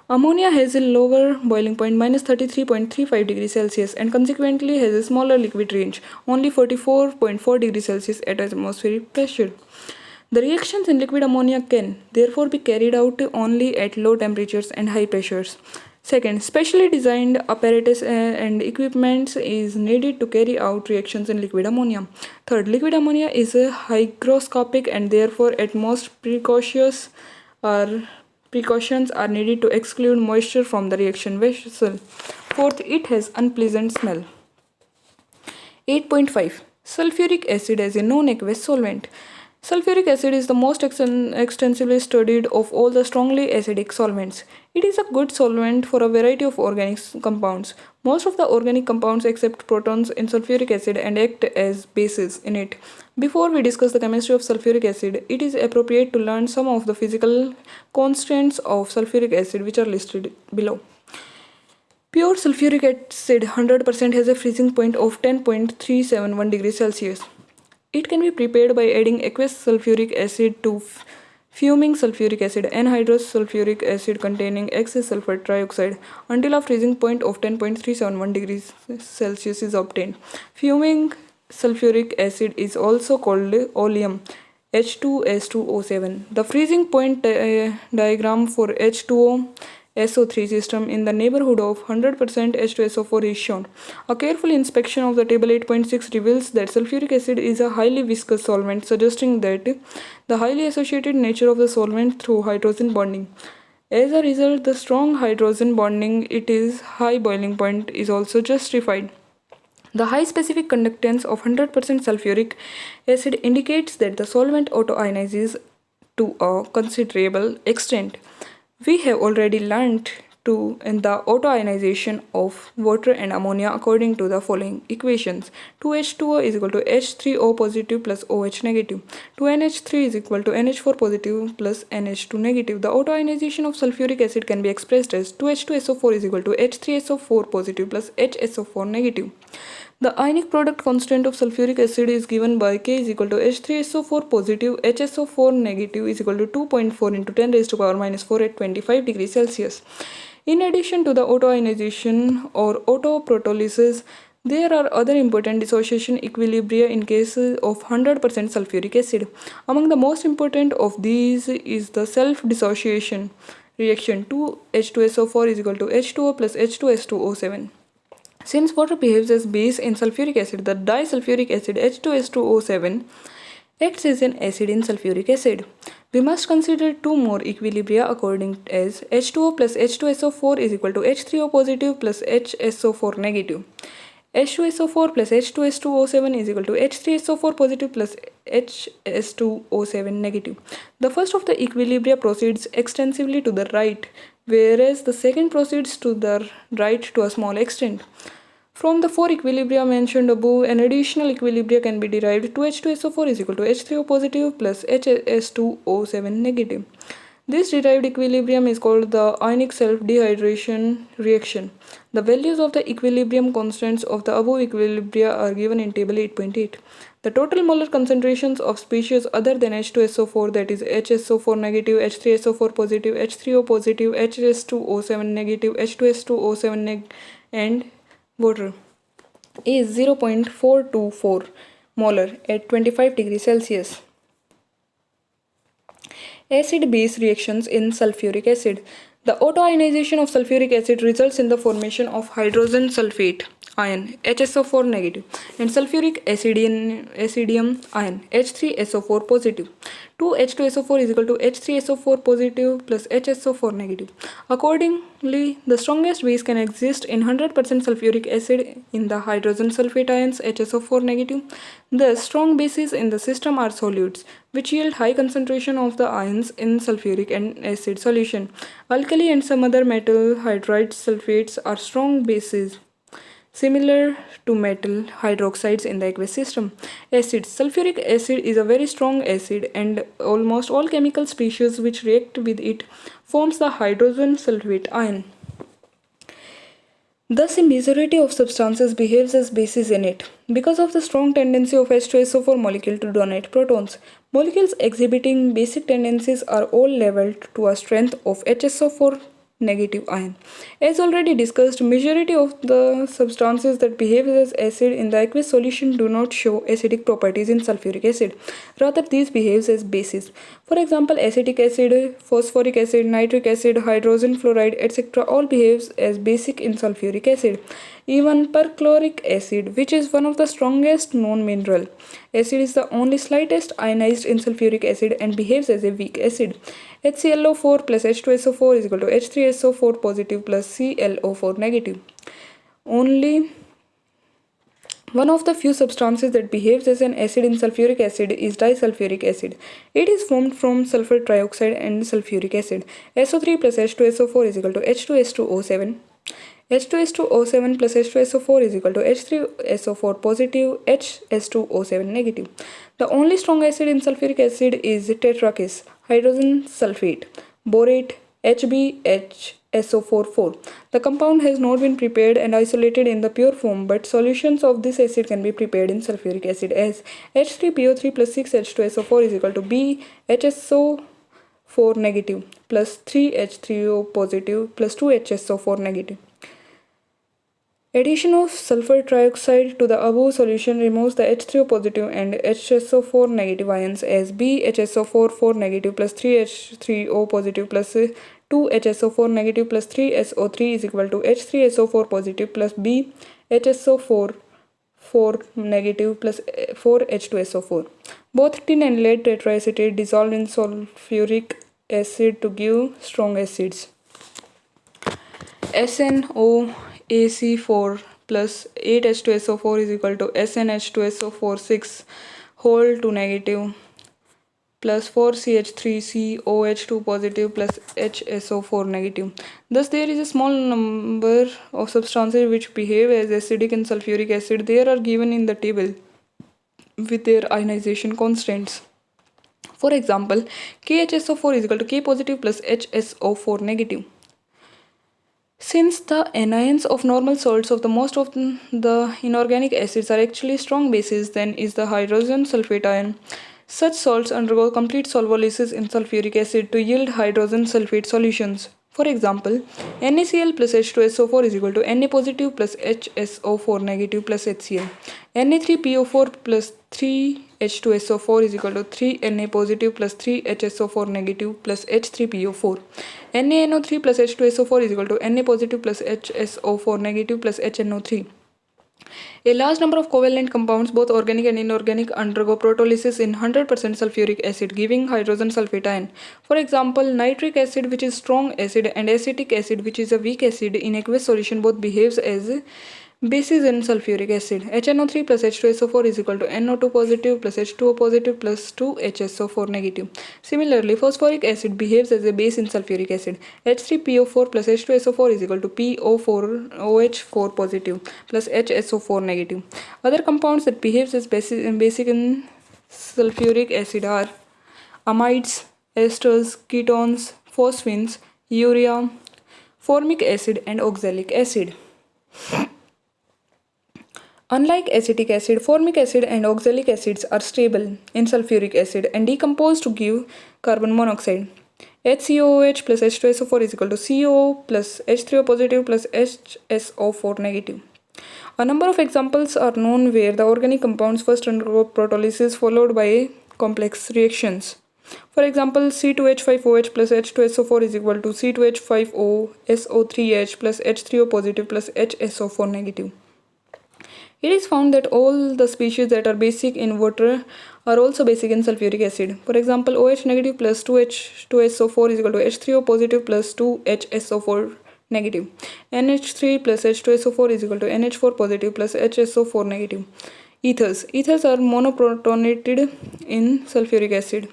ammonia has a lower boiling point -33.35 degrees Celsius and consequently has a smaller liquid range, only 44.4 degrees Celsius at atmospheric pressure. The reactions in liquid ammonia can therefore be carried out only at low temperatures and high pressures. Second, specially designed apparatus and equipment is needed to carry out reactions in liquid ammonia. Third, liquid ammonia is hygroscopic and therefore at most precautions are needed to exclude moisture from the reaction vessel. Fourth, it has unpleasant smell. 8.5. Sulfuric acid as a non-aqueous solvent. Sulfuric acid is the most extensively studied of all the strongly acidic solvents. It is a good solvent for a variety of organic compounds. Most of the organic compounds accept protons in sulfuric acid and act as bases in it. Before we discuss the chemistry of sulfuric acid, it is appropriate to learn some of the physical constants of sulfuric acid which are listed below. Pure sulfuric acid 100% has a freezing point of 10.371 degrees Celsius. It can be prepared by adding aqueous sulfuric acid to fuming sulfuric acid, anhydrous sulfuric acid containing excess sulfur trioxide until a freezing point of 10.371 degrees Celsius is obtained. Fuming sulfuric acid is also called oleum H2S2O7. The freezing point diagram for H2O SO3 system in the neighborhood of 100% H2SO4 is shown. A careful inspection of the table 8.6 reveals that sulfuric acid is a highly viscous solvent, suggesting that the highly associated nature of the solvent through hydrogen bonding. As a result, the strong hydrogen bonding its high boiling point is also justified. The high specific conductance of 100% sulfuric acid indicates that the solvent autoionizes to a considerable extent. We have already learnt in the autoionization of water and ammonia according to the following equations. 2H2O is equal to H3O positive plus OH negative. 2NH3 is equal to NH4 positive plus NH2 negative. The autoionization of sulfuric acid can be expressed as 2H2SO4 is equal to H3SO4 positive plus HSO4 negative. The ionic product constant of sulfuric acid is given by K is equal to H3SO4 positive, HSO4 negative is equal to 2.4 into 10 raised to power minus 4 at 25 degrees Celsius. In addition to the autoionization or autoprotolysis, there are other important dissociation equilibria in cases of 100% sulfuric acid. Among the most important of these is the self-dissociation reaction 2H2SO4 is equal to H2O plus H2S2O7. Since water behaves as base in sulfuric acid, the disulfuric acid H2S2O7 acts as an acid in sulfuric acid. We must consider two more equilibria according as H2O plus H2SO4 is equal to H3O positive plus HSO4 negative. H2SO4 plus H2S2O7 is equal to H3SO4 positive plus HS2O7 negative. The first of the equilibria proceeds extensively to the right, whereas the second proceeds to the right to a small extent. From the four equilibria mentioned above, an additional equilibria can be derived. 2H2SO4 is equal to H3O positive plus HS2O7 negative. This derived equilibrium is called the ionic self-dehydration reaction. The values of the equilibrium constants of the above equilibria are given in table 8.8. The total molar concentrations of species other than H2SO4, that is HSO4 negative, H3SO4 positive, H3O positive, HS2O7 negative, H2S2O7 and water is 0.424 molar at 25 degrees Celsius. Acid-base reactions in sulfuric acid. The autoionization of sulfuric acid results in the formation of hydrogen sulfate ion HSO4 negative and sulfuric acidium ion H3SO4 positive. 2H2SO4 is equal to H3SO4 positive plus HSO4 negative. Accordingly, the strongest base can exist in 100% sulfuric acid in the hydrogen sulfate ions HSO4 negative. Thus, strong bases in the system are solutes, which yield high concentration of the ions in sulfuric acid solution. Alkali and some other metal hydride sulfates are strong bases, similar to metal hydroxides in the aqueous system. Acids. Sulfuric acid is a very strong acid, and almost all chemical species which react with it forms the hydrogen sulfate ion. Thus, a majority of substances behaves as bases in it because of the strong tendency of H2SO4 molecule to donate protons. Molecules exhibiting basic tendencies are all leveled to a strength of HSO4 negative ion. As already discussed, majority of the substances that behave as acid in the aqueous solution do not show acidic properties in sulfuric acid. Rather, these behave as bases. For example, acetic acid, phosphoric acid, nitric acid, hydrogen fluoride, etc. all behaves as basic in sulfuric acid. Even perchloric acid, which is one of the strongest known mineral acid, is the only slightest ionized in sulfuric acid and behaves as a weak acid. HClO4 plus H2SO4 is equal to H3SO4 positive plus ClO4 negative. Only one of the few substances that behaves as an acid in sulfuric acid is disulfuric acid. It is formed from sulfur trioxide and sulfuric acid. SO3 plus H2SO4 is equal to H2S2O7. H2S2O7 plus H2SO4 is equal to H3SO4 positive, HS2O7 negative. The only strong acid in sulfuric acid is tetrakis, hydrogen sulfate, borate, HbHSO4. The compound has not been prepared and isolated in the pure form, but solutions of this acid can be prepared in sulfuric acid as H3PO3 plus 6H2SO4 is equal to BHSO4 negative plus 3H3O positive plus 2HSO4 negative. Addition of sulfur trioxide to the above solution removes the H3O positive and HSO4 negative ions as BHSO4 negative plus 3H3O positive plus 2HSO4 negative plus 3SO3 is equal to H3SO4 positive plus BHSO4 negative plus 4H2SO4. Both tin and lead tetraacetate dissolved in sulfuric acid to give strong acids. SNOAC4 plus 8H2SO4 is equal to SNH2SO4 6 whole to negative plus 4CH3COH2 positive plus HSO4 negative. Thus, there is a small number of substances which behave as acidic in sulfuric acid. They are given in the table with their ionization constants. For example, KHSO4 is equal to K positive plus HSO4 negative. Since the anions of normal salts of the most of the inorganic acids are actually strong bases, then is the hydrogen sulfate ion. Such salts undergo complete solvolysis in sulfuric acid to yield hydrogen sulfate solutions. For example, NaCl plus H2SO4 is equal to Na positive plus HSO4 negative plus HCl. Na3PO4 plus 3H2SO4 is equal to 3Na positive plus 3HSO4 negative plus H3PO4. NaNO3 plus H2SO4 is equal to Na positive plus HSO4 negative plus HNO3. A large number of covalent compounds, both organic and inorganic, undergo proteolysis in 100% sulfuric acid, giving hydrogen sulfate ion. For example, nitric acid, which is strong acid, and acetic acid, which is a weak acid, in aqueous solution both behaves as bases in sulfuric acid. HNO3 plus H2SO4 is equal to NO2 positive plus H2O positive plus 2HSO4 negative. Similarly, phosphoric acid behaves as a base in sulfuric acid. H3PO4 plus H2SO4 is equal to PO4OH4 positive plus HSO4 negative. Other compounds that behaves as basic in sulfuric acid are amides, esters, ketones, phosphines, urea, formic acid, and oxalic acid. Unlike acetic acid, formic acid and oxalic acids are stable in sulfuric acid and decompose to give carbon monoxide. HCOOH plus H2SO4 is equal to CO plus H3O positive plus HSO4 negative. A number of examples are known where the organic compounds first undergo proteolysis followed by complex reactions. For example, C2H5OH plus H2SO4 is equal to C2H5OSO3H plus H3O positive plus HSO4 negative. It is found that all the species that are basic in water are also basic in sulfuric acid. For example, OH negative plus 2H2SO4 is equal to H3O positive plus 2HSO4 negative. NH3 plus H2SO4 is equal to NH4 positive plus HSO4 negative. Ethers. Ethers are monoprotonated in sulfuric acid,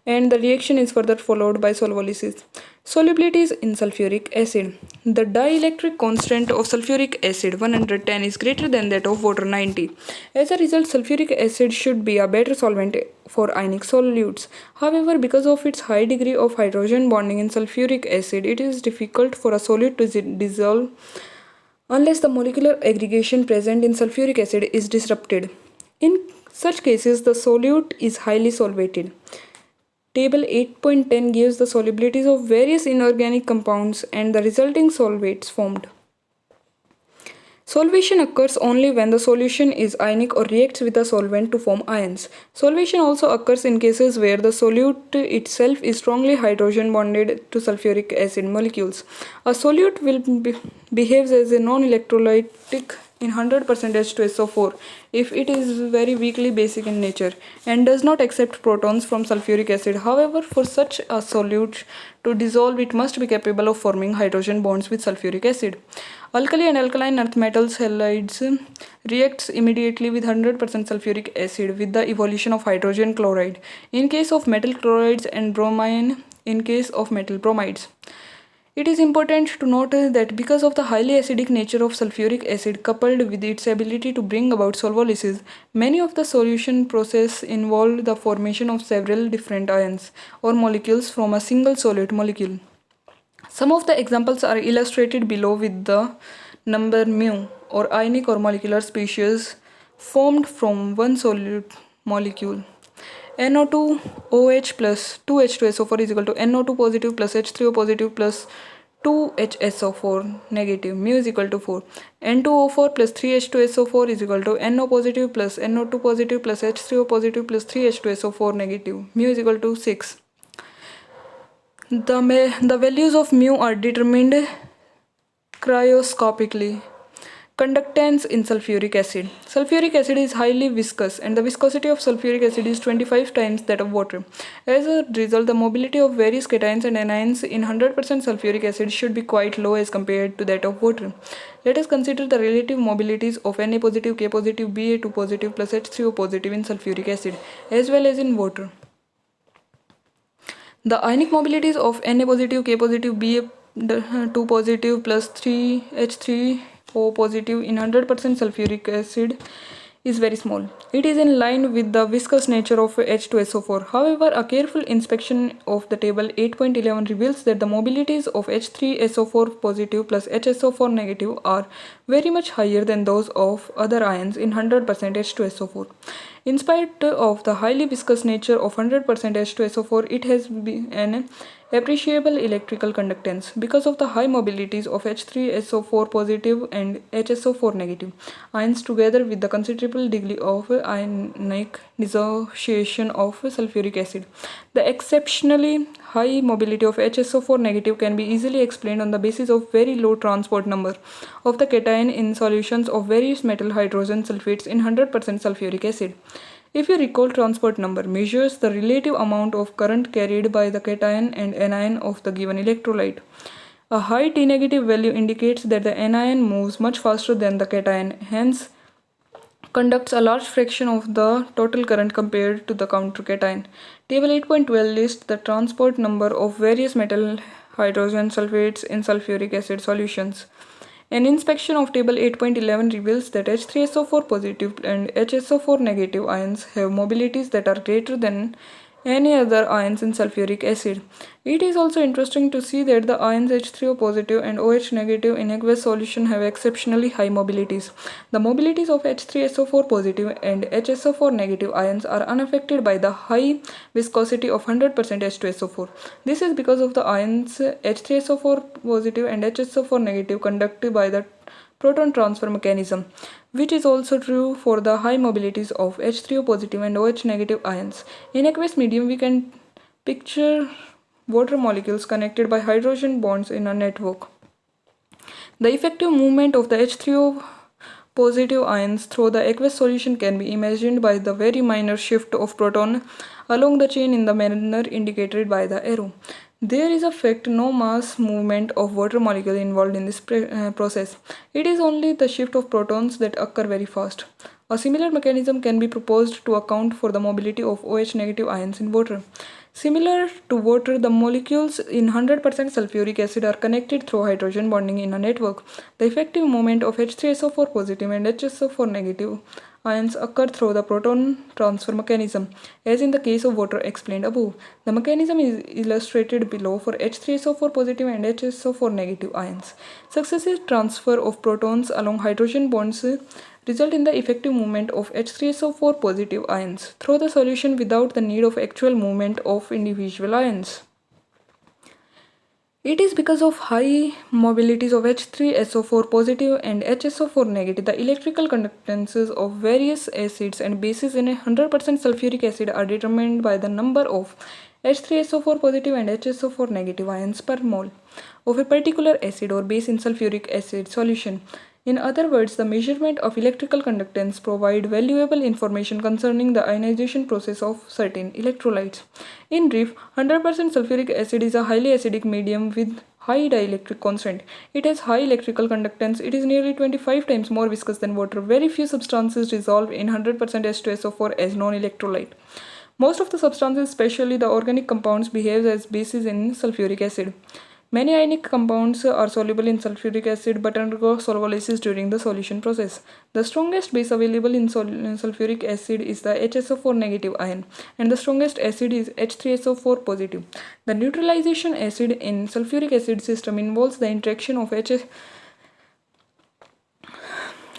and the reaction is further followed by solvolysis. Solubilities in sulfuric acid. The dielectric constant of sulfuric acid 110 is greater than that of water 90. As a result, sulfuric acid should be a better solvent for ionic solutes. However, because of its high degree of hydrogen bonding in sulfuric acid, it is difficult for a solute to dissolve unless the molecular aggregation present in sulfuric acid is disrupted. In such cases, the solute is highly solvated. Table 8.10 gives the solubilities of various inorganic compounds and the resulting solvates formed. Solvation occurs only when the solution is ionic or reacts with a solvent to form ions. Solvation also occurs in cases where the solute itself is strongly hydrogen bonded to sulfuric acid molecules. A solute behaves as a non-electrolytic in 100% H2SO4 if it is very weakly basic in nature and does not accept protons from sulfuric acid. However, for such a solute to dissolve, it must be capable of forming hydrogen bonds with sulfuric acid. Alkali and alkaline earth metals halides reacts immediately with 100% sulfuric acid with the evolution of hydrogen chloride in case of metal chlorides and bromine in case of metal bromides. It is important to note that because of the highly acidic nature of sulfuric acid coupled with its ability to bring about solvolysis, many of the solution process involve the formation of several different ions or molecules from a single solute molecule. Some of the examples are illustrated below with the number mu or ionic or molecular species formed from one solute molecule. NO2 OH plus 2H2SO4 is equal to NO2 positive plus H3O positive plus 2HSO4 negative, mu is equal to 4. N2O4 plus 3H2SO4 is equal to NO positive plus NO2 positive plus H3O positive plus 3H2SO4 negative, mu is equal to 6. The values of mu are determined cryoscopically. Conductance in sulfuric acid. Sulfuric acid is highly viscous and the viscosity of sulfuric acid is 25 times that of water. As a result, the mobility of various cations and anions in 100% sulfuric acid should be quite low as compared to that of water. Let us consider the relative mobilities of Na positive, K positive, Ba2 positive plus H3O positive in sulfuric acid as well as in water. The ionic mobilities of Na positive, K positive, Ba2 positive plus 3H3O positive in 100% sulfuric acid is very small. It is in line with the viscous nature of H2SO4. However, a careful inspection of the table 8.11 reveals that the mobilities of H3SO4 positive plus HSO4 negative are very much higher than those of other ions in 100% H2SO4. In spite of the highly viscous nature of 100% H2SO4, it has an appreciable electrical conductance because of the high mobilities of H3SO4 positive and HSO4 negative ions together with the considerable degree of ionic dissociation of sulfuric acid. The exceptionally high mobility of HSO4 negative can be easily explained on the basis of very low transport number of the cation in solutions of various metal hydrogen sulfates in 100% sulfuric acid. If you recall, transport number measures the relative amount of current carried by the cation and anion of the given electrolyte. A high T negative value indicates that the anion moves much faster than the cation, hence conducts a large fraction of the total current compared to the countercation. Table 8.12 lists the transport number of various metal hydrogen sulfates in sulfuric acid solutions. An inspection of table 8.11 reveals that H3SO4 positive and HSO4 negative ions have mobilities that are greater than any other ions in sulfuric acid. It is also interesting to see that the ions H3O positive and OH negative in aqueous solution have exceptionally high mobilities. The mobilities of H3SO4 positive and HSO4 negative ions are unaffected by the high viscosity of 100% H2SO4. This is because of the ions H3SO4 positive and HSO4 negative conducted by the proton transfer mechanism, which is also true for the high mobilities of H3O positive and OH negative ions. In aqueous medium, we can picture water molecules connected by hydrogen bonds in a network. The effective movement of the H3O positive ions through the aqueous solution can be imagined by the very minor shift of proton along the chain in the manner indicated by the arrow. There is in fact no mass movement of water molecule involved in this process. It is only the shift of protons that occur very fast. A similar mechanism can be proposed to account for the mobility of OH negative ions in water. Similar to water, the molecules in 100% sulfuric acid are connected through hydrogen bonding in a network. The effective movement of H3SO4 positive and HSO4 negative ions occur through the proton transfer mechanism, as in the case of water explained above. The mechanism is illustrated below for H3SO4 positive and HSO4 negative ions. Successive transfer of protons along hydrogen bonds result in the effective movement of H3SO4 positive ions through the solution without the need of actual movement of individual ions. It is because of high mobilities of H3SO4 positive and HSO4 negative, the electrical conductances of various acids and bases in a 100% sulfuric acid are determined by the number of H3SO4 positive and HSO4 negative ions per mole of a particular acid or base in sulfuric acid solution. In other words, the measurement of electrical conductance provide valuable information concerning the ionization process of certain electrolytes. In brief, 100% sulfuric acid is a highly acidic medium with high dielectric constant. It has high electrical conductance. It is nearly 25 times more viscous than water. Very few substances dissolve in 100% H2SO4 as non-electrolyte. Most of the substances, especially the organic compounds, behave as bases in sulfuric acid. Many ionic compounds are soluble in sulfuric acid but undergo solvolysis during the solution process. The strongest base available in sulfuric acid is the HSO4 negative ion, and the strongest acid is H3SO4 positive. The neutralization acid in sulfuric acid system involves the interaction of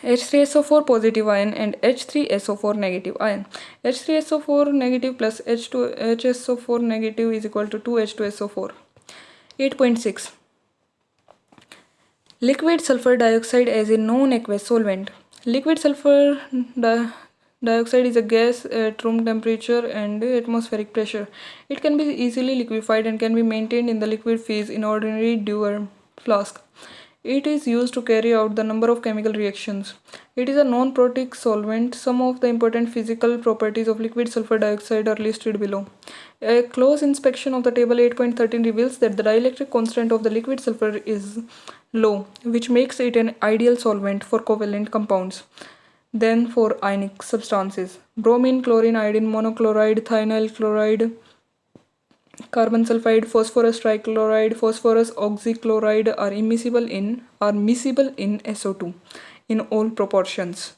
H3SO4 positive ion and H3SO4 negative ion. H3SO4 negative plus HSO4 negative is equal to 2H2SO4. 8.6. Liquid sulfur dioxide as a non-aqueous solvent. Liquid sulfur dioxide is a gas at room temperature and atmospheric pressure. It can be easily liquefied and can be maintained in the liquid phase in ordinary Dewar flask. It is used to carry out the number of chemical reactions. It is a non-protic solvent. Some of the important physical properties of liquid sulfur dioxide are listed below. A close inspection of the table 8.13 reveals that the dielectric constant of the liquid sulfur is low, which makes it an ideal solvent for covalent compounds than for ionic substances. Bromine, chlorine, iodine, monochloride, thionyl chloride, carbon sulfide, phosphorus trichloride, phosphorus oxychloride are miscible in SO2 in all proportions.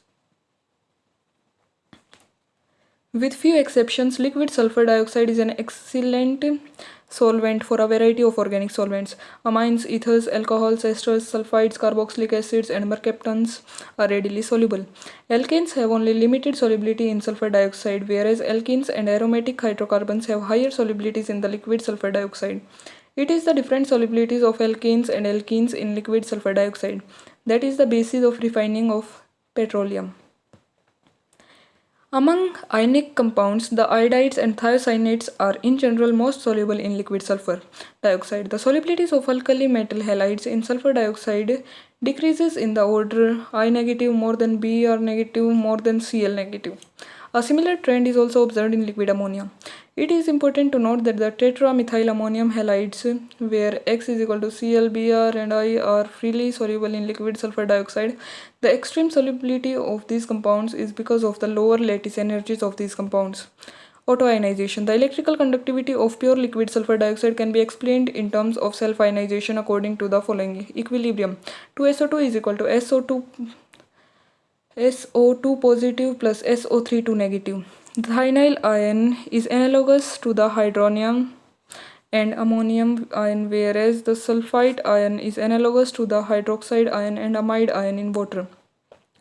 With few exceptions, liquid sulfur dioxide is an excellent solvent for a variety of organic solvents. Amines, ethers, alcohols, esters, sulfides, carboxylic acids, and mercaptans are readily soluble. Alkanes have only limited solubility in sulfur dioxide, whereas alkenes and aromatic hydrocarbons have higher solubilities in the liquid sulfur dioxide. It is the different solubilities of alkanes and alkenes in liquid sulfur dioxide that is the basis of refining of petroleum. Among ionic compounds, the iodides and thiocyanates are in general most soluble in liquid sulfur dioxide. The solubilities of alkali metal halides in sulfur dioxide decreases in the order I negative more than Br negative more than Cl negative. A similar trend is also observed in liquid ammonia. It is important to note that the tetramethylammonium halides, where X is equal to Cl, Br, and I are freely soluble in liquid sulfur dioxide. The extreme solubility of these compounds is because of the lower lattice energies of these compounds. Autoionization. The electrical conductivity of pure liquid sulfur dioxide can be explained in terms of self-ionization according to the following equilibrium. 2SO2 is equal to SO2 positive plus SO3 2 negative. The thionyl ion is analogous to the hydronium and ammonium ion, whereas the sulfite ion is analogous to the hydroxide ion and amide ion in water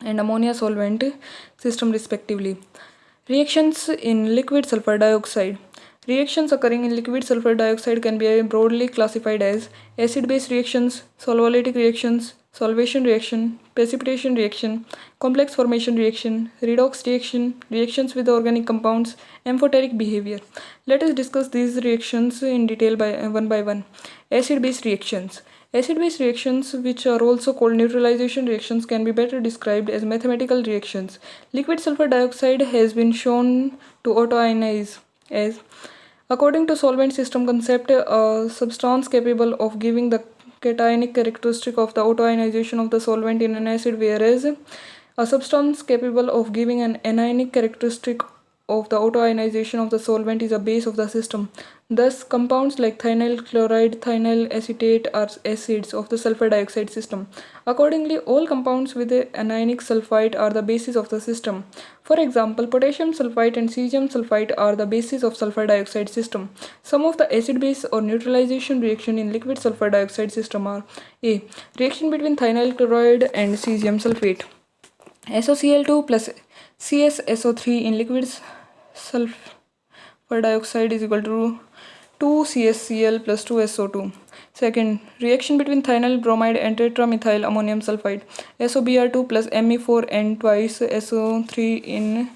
and ammonia solvent system respectively. Reactions in liquid sulfur dioxide. Reactions occurring in liquid sulfur dioxide can be broadly classified as acid-base reactions, solvolytic reactions, solvation reaction, precipitation reaction, complex formation reaction, redox reaction, reactions with organic compounds, amphoteric behavior. Let us discuss these reactions in detail one by one. Acid-base reactions. Acid-base reactions, which are also called neutralization reactions, can be better described as mathematical reactions. Liquid sulfur dioxide has been shown to autoionize as, according to solvent system concept, a substance capable of giving the cationic characteristic of the autoionization of the solvent in an acid, whereas a substance capable of giving an anionic characteristic of the autoionization of the solvent is a base of the system. Thus, compounds like thionyl chloride, thionyl acetate are acids of the sulfur dioxide system. Accordingly, all compounds with the anionic sulfite are the basis of the system. For example, potassium sulfite and cesium sulfite are the basis of sulfur dioxide system. Some of the acid-base or neutralization reaction in liquid sulfur dioxide system are: A. Reaction between thionyl chloride and cesium sulfate. SOCl2 plus CsSO3 in liquid sulfur dioxide is equal to 2CsCl plus 2SO2. Second, reaction between thionyl bromide and tetramethyl ammonium sulfide. SOBr2 plus Me4N twice SO3 in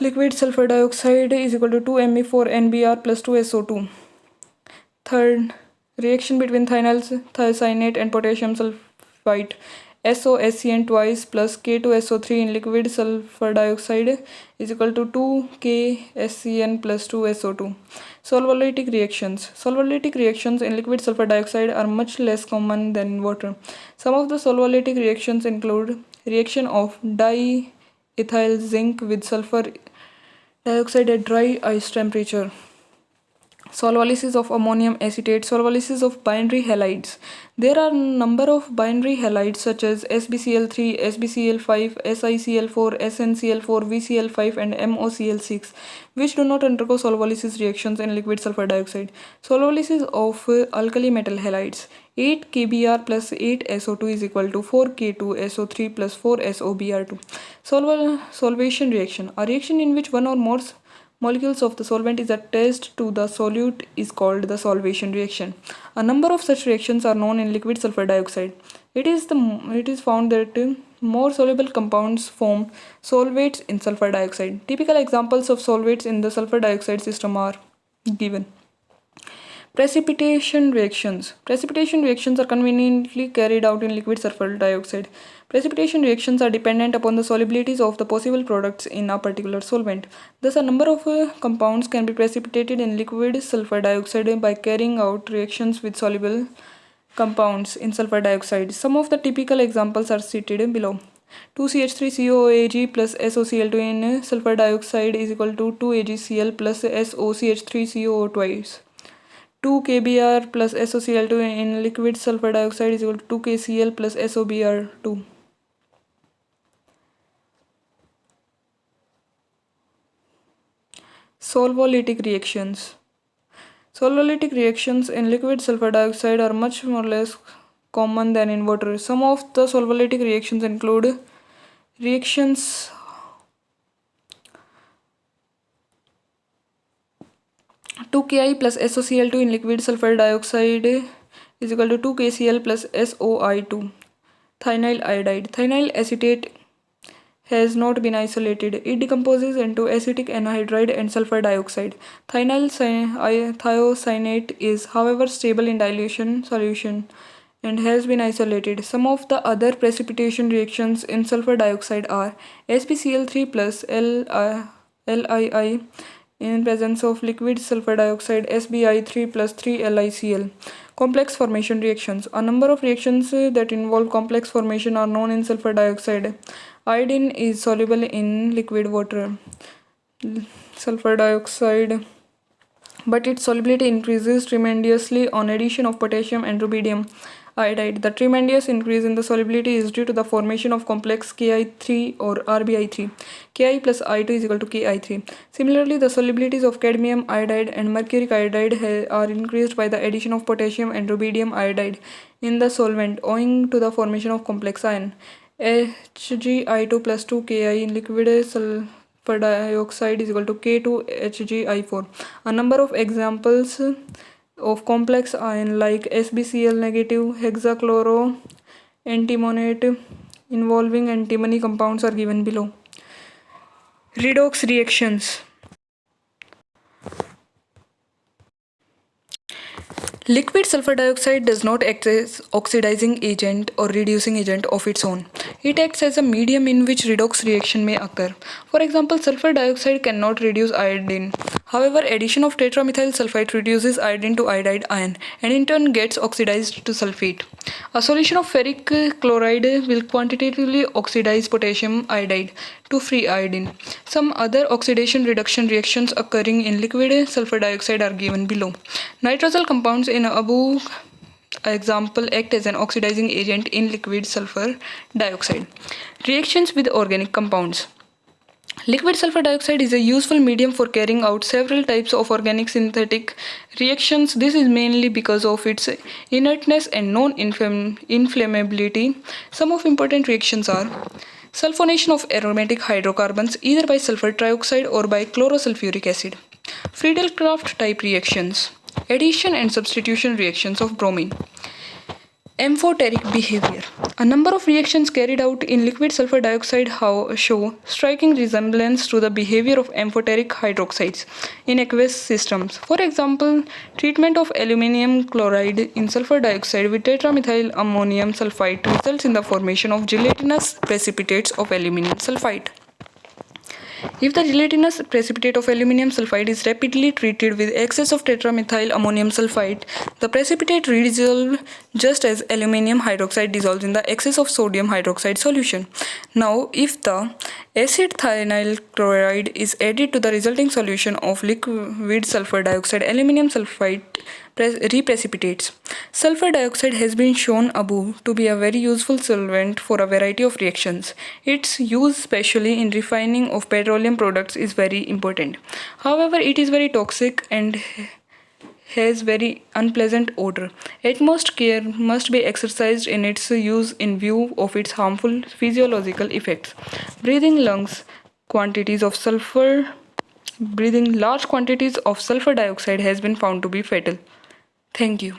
liquid sulfur dioxide is equal to 2Me4NBr plus 2SO2. Third, reaction between thiocyanate and potassium sulfite. SOSCN twice plus K2SO3 in liquid sulfur dioxide is equal to 2KSCN plus 2SO2. Solvolytic reactions. Solvolytic reactions in liquid sulfur dioxide are much less common than in water. Some of the solvolytic reactions include reaction of diethyl zinc with sulfur dioxide at dry ice temperature, solvolysis of ammonium acetate, solvolysis of binary halides. There are a number of binary halides such as SbCl3, SbCl5, SiCl4, SnCl4, VCl5 and MoCl6 which do not undergo solvolysis reactions in liquid sulfur dioxide. Solvolysis of alkali metal halides. 8 Kbr plus 8 SO2 is equal to 4 K2SO3 plus 4 SOBr2. Solvation reaction. A reaction in which one or more molecules of the solvent is attached to the solute is called the solvation reaction. A number of such reactions are known in liquid sulfur dioxide. It is found that more soluble compounds form solvates in sulfur dioxide. Typical examples of solvates in the sulfur dioxide system are given. Precipitation reactions. Precipitation reactions are conveniently carried out in liquid sulfur dioxide. Precipitation reactions are dependent upon the solubilities of the possible products in a particular solvent. Thus, a number of compounds can be precipitated in liquid sulfur dioxide by carrying out reactions with soluble compounds in sulfur dioxide. Some of the typical examples are cited below. 2CH3COAG plus SOCl2 in sulfur dioxide is equal to 2AgCl plus SOCH3COO twice. 2 Kbr plus SOCl2 in liquid sulfur dioxide is equal to 2 KCl plus SOBr2. Solvolytic reactions. Solvolytic reactions in liquid sulfur dioxide are much more less common than in water. Some of the solvolytic reactions include reactions 2Ki plus SOCl2 in liquid sulfur dioxide is equal to 2 KCl plus SOI2. Thionyl iodide. Thionyl acetate has not been isolated. It decomposes into acetic anhydride and sulfur dioxide. Thiocyanate is, however, stable in dilution solution and has been isolated. Some of the other precipitation reactions in sulfur dioxide are SbCl3 plus LiI in presence of liquid sulfur dioxide, SbI3 plus 3LiCl. Complex formation reactions. A number of reactions that involve complex formation are known in sulfur dioxide. Iodine is soluble in liquid water. Sulfur dioxide, but its solubility increases tremendously on addition of potassium and rubidium iodide. The tremendous increase in the solubility is due to the formation of complex Ki3 or RbI3. Ki plus I2 is equal to Ki3. Similarly, the solubilities of cadmium iodide and mercuric iodide are increased by the addition of potassium and rubidium iodide in the solvent owing to the formation of complex ion. Hgi2 plus 2Ki in liquid sulfur dioxide is equal to K2Hgi4. A number of examples of complex ion like SbCl negative, hexachloro, antimonate involving antimony compounds are given below. Redox reactions. Liquid sulfur dioxide does not act as oxidizing agent or reducing agent of its own. It acts as a medium in which redox reaction may occur. For example, sulfur dioxide cannot reduce iodine. However, addition of tetramethyl sulfite reduces iodine to iodide ion and in turn gets oxidized to sulfate. A solution of ferric chloride will quantitatively oxidize potassium iodide to free iodine. Some other oxidation reduction reactions occurring in liquid sulfur dioxide are given below. Nitrosyl compounds in above example act as an oxidizing agent in liquid sulfur dioxide. Reactions with organic compounds. Liquid sulfur dioxide is a useful medium for carrying out several types of organic synthetic reactions. This is mainly because of its inertness and non-inflammability. Some of important reactions are sulfonation of aromatic hydrocarbons either by sulfur trioxide or by chlorosulfuric acid. Friedel-Crafts type reactions. Addition and substitution reactions of bromine. Amphoteric behavior. A number of reactions carried out in liquid sulfur dioxide show striking resemblance to the behavior of amphoteric hydroxides in aqueous systems. For example, treatment of aluminium chloride in sulfur dioxide with tetramethyl ammonium sulfite results in the formation of gelatinous precipitates of aluminium sulfite. If the gelatinous precipitate of aluminium sulfide is rapidly treated with excess of tetramethyl ammonium sulfite, the precipitate redissolves just as aluminium hydroxide dissolves in the excess of sodium hydroxide solution. Now, if the acid thionyl chloride is added to the resulting solution of liquid sulfur dioxide, aluminium sulfite reprecipitates. Sulfur dioxide has been shown above to be a very useful solvent for a variety of reactions. Its use, especially in refining of petroleum products, is very important. However, it is very toxic and has very unpleasant odor. Utmost care must be exercised in its use in view of its harmful physiological effects. Breathing large quantities of sulfur dioxide has been found to be fatal. Thank you.